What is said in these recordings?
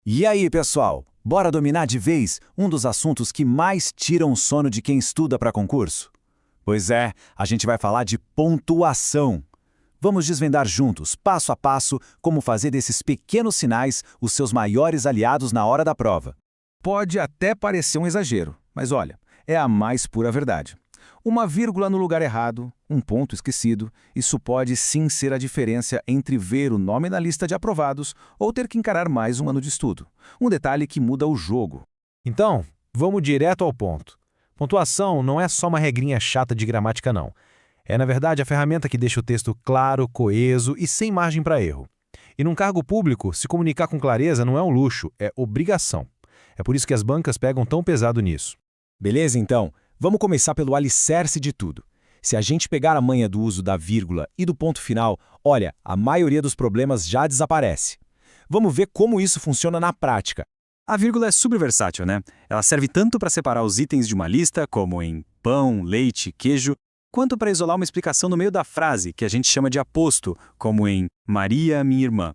E aí, pessoal? Bora dominar de vez um dos assuntos que mais tiram o sono de quem estuda para concurso? Pois é, a gente vai falar de pontuação. Vamos desvendar juntos, passo a passo, como fazer desses pequenos sinais os seus maiores aliados na hora da prova. Pode até parecer um exagero, mas olha, é a mais pura verdade. Uma vírgula no lugar errado, um ponto esquecido, isso pode sim ser a diferença entre ver o nome na lista de aprovados ou ter que encarar mais um ano de estudo. Um detalhe que muda o jogo. Então, vamos direto ao ponto. Pontuação não é só uma regrinha chata de gramática, não. É, na verdade, a ferramenta que deixa o texto claro, coeso e sem margem para erro. E num cargo público, se comunicar com clareza não é um luxo, é obrigação. É por isso que as bancas pegam tão pesado nisso. Beleza, então? Vamos começar pelo alicerce de tudo. Se a gente pegar a manha do uso da vírgula e do ponto final, olha, a maioria dos problemas já desaparece. Vamos ver como isso funciona na prática. A vírgula é super versátil, né? Ela serve tanto para separar os itens de uma lista, como em pão, leite, queijo, quanto para isolar uma explicação no meio da frase, que a gente chama de aposto, como em Maria, minha irmã.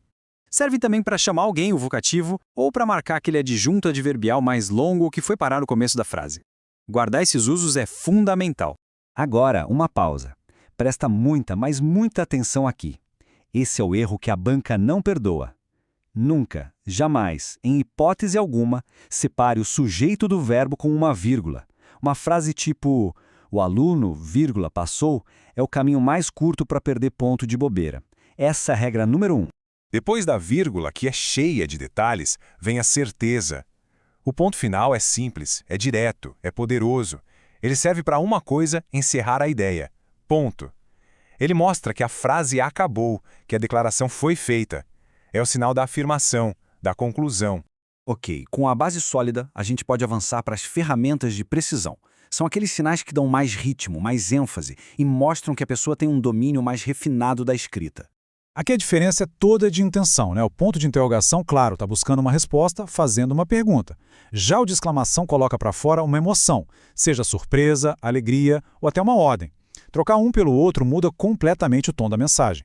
Serve também para chamar alguém, o vocativo, ou para marcar aquele adjunto adverbial mais longo que foi parar no começo da frase. Guardar esses usos é fundamental. Agora, uma pausa. Presta muita, mas muita atenção aqui. Esse é o erro que a banca não perdoa. Nunca, jamais, em hipótese alguma, separe o sujeito do verbo com uma vírgula. Uma frase tipo, o aluno, vírgula, passou, é o caminho mais curto para perder ponto de bobeira. Essa é a regra número 1. Depois da vírgula, que é cheia de detalhes, vem a certeza. O ponto final é simples, é direto, é poderoso. Ele serve para uma coisa, encerrar a ideia. Ponto. Ele mostra que a frase acabou, que a declaração foi feita. É o sinal da afirmação, da conclusão. Ok, com a base sólida, a gente pode avançar para as ferramentas de precisão. São aqueles sinais que dão mais ritmo, mais ênfase e mostram que a pessoa tem um domínio mais refinado da escrita. Aqui a diferença é toda de intenção, né? O ponto de interrogação, claro, está buscando uma resposta, fazendo uma pergunta. Já o de exclamação coloca para fora uma emoção, seja surpresa, alegria ou até uma ordem. Trocar um pelo outro muda completamente o tom da mensagem.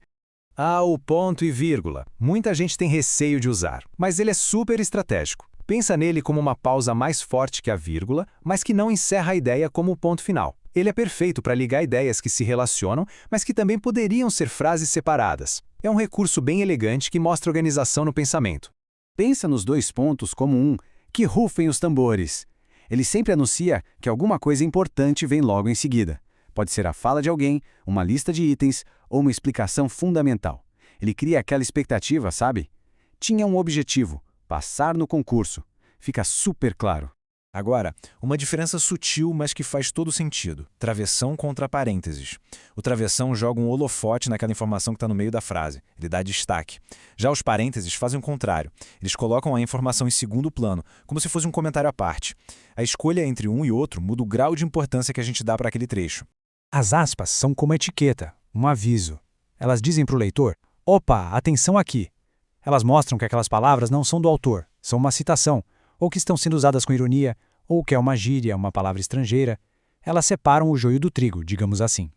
Ah, o ponto e vírgula. Muita gente tem receio de usar, mas ele é super estratégico. Pensa nele como uma pausa mais forte que a vírgula, mas que não encerra a ideia como o ponto final. Ele é perfeito para ligar ideias que se relacionam, mas que também poderiam ser frases separadas. É um recurso bem elegante que mostra organização no pensamento. Pensa nos dois pontos como um, que rufem os tambores. Ele sempre anuncia que alguma coisa importante vem logo em seguida. Pode ser a fala de alguém, uma lista de itens ou uma explicação fundamental. Ele cria aquela expectativa, sabe? Tinha um objetivo, passar no concurso. Fica super claro. Agora, uma diferença sutil, mas que faz todo sentido. Travessão contra parênteses. O travessão joga um holofote naquela informação que está no meio da frase. Ele dá destaque. Já os parênteses fazem o contrário. Eles colocam a informação em segundo plano, como se fosse um comentário à parte. A escolha entre um e outro muda o grau de importância que a gente dá para aquele trecho. As aspas são como etiqueta, um aviso. Elas dizem para o leitor, opa, atenção aqui. Elas mostram que aquelas palavras não são do autor, são uma citação, ou que estão sendo usadas com ironia, ou que é uma gíria, uma palavra estrangeira. Elas separam o joio do trigo, digamos assim.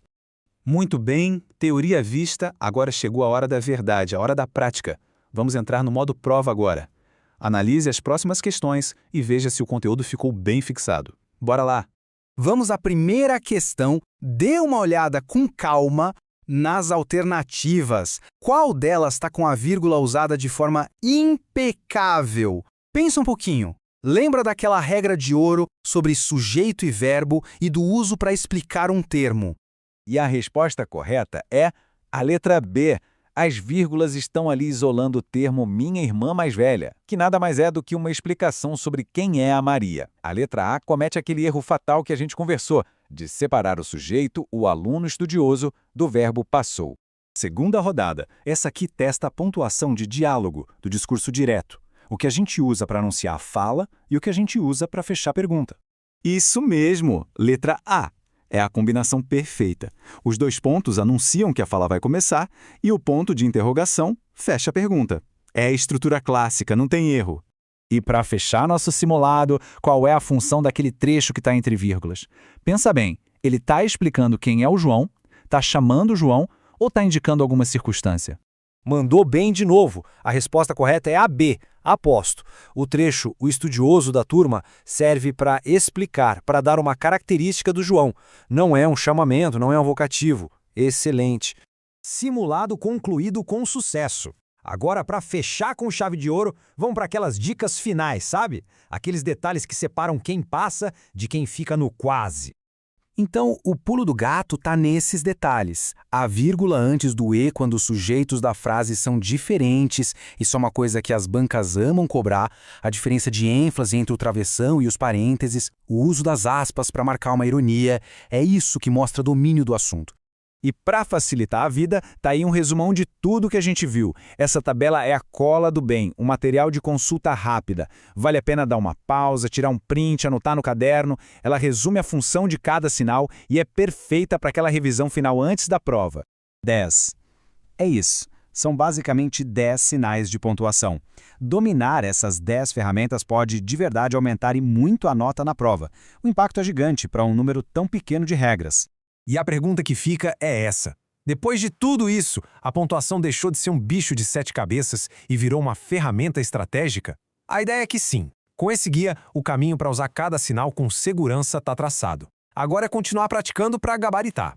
Muito bem, teoria vista, agora chegou a hora da verdade, a hora da prática. Vamos entrar no modo prova agora. Analise as próximas questões e veja se o conteúdo ficou bem fixado. Bora lá! Vamos à primeira questão. Dê uma olhada com calma nas alternativas. Qual delas está com a vírgula usada de forma impecável? Pensa um pouquinho. Lembra daquela regra de ouro sobre sujeito e verbo e do uso para explicar um termo? E a resposta correta é a letra B. As vírgulas estão ali isolando o termo minha irmã mais velha, que nada mais é do que uma explicação sobre quem é a Maria. A letra A comete aquele erro fatal que a gente conversou, de separar o sujeito, o aluno estudioso, do verbo passou. Segunda rodada. Essa aqui testa a pontuação de diálogo, do discurso direto. O que a gente usa para anunciar a fala e o que a gente usa para fechar a pergunta. Isso mesmo, letra A. É a combinação perfeita. Os dois pontos anunciam que a fala vai começar e o ponto de interrogação fecha a pergunta. É a estrutura clássica, não tem erro. E para fechar nosso simulado, qual é a função daquele trecho que está entre vírgulas? Pensa bem, ele está explicando quem é o João, está chamando o João ou está indicando alguma circunstância? Mandou bem de novo. A resposta correta é a B. Aposto. O trecho "o estudioso da turma" serve para explicar, para dar uma característica do João. Não é um chamamento, não é um vocativo. Excelente. Simulado concluído com sucesso. Agora, para fechar com chave de ouro, vamos para aquelas dicas finais, sabe? Aqueles detalhes que separam quem passa de quem fica no quase. Então, o pulo do gato está nesses detalhes. A vírgula antes do E quando os sujeitos da frase são diferentes, isso é uma coisa que as bancas amam cobrar, a diferença de ênfase entre o travessão e os parênteses, o uso das aspas para marcar uma ironia, é isso que mostra domínio do assunto. E para facilitar a vida, tá aí um resumão de tudo que a gente viu. Essa tabela é a cola do bem, um material de consulta rápida. Vale a pena dar uma pausa, tirar um print, anotar no caderno. Ela resume a função de cada sinal e é perfeita para aquela revisão final antes da prova. 10. É isso. São basicamente 10 sinais de pontuação. Dominar essas 10 ferramentas pode, de verdade, aumentar e muito a nota na prova. O impacto é gigante para um número tão pequeno de regras. E a pergunta que fica é essa. Depois de tudo isso, a pontuação deixou de ser um bicho de 7 cabeças e virou uma ferramenta estratégica? A ideia é que sim. Com esse guia, o caminho para usar cada sinal com segurança está traçado. Agora é continuar praticando para gabaritar.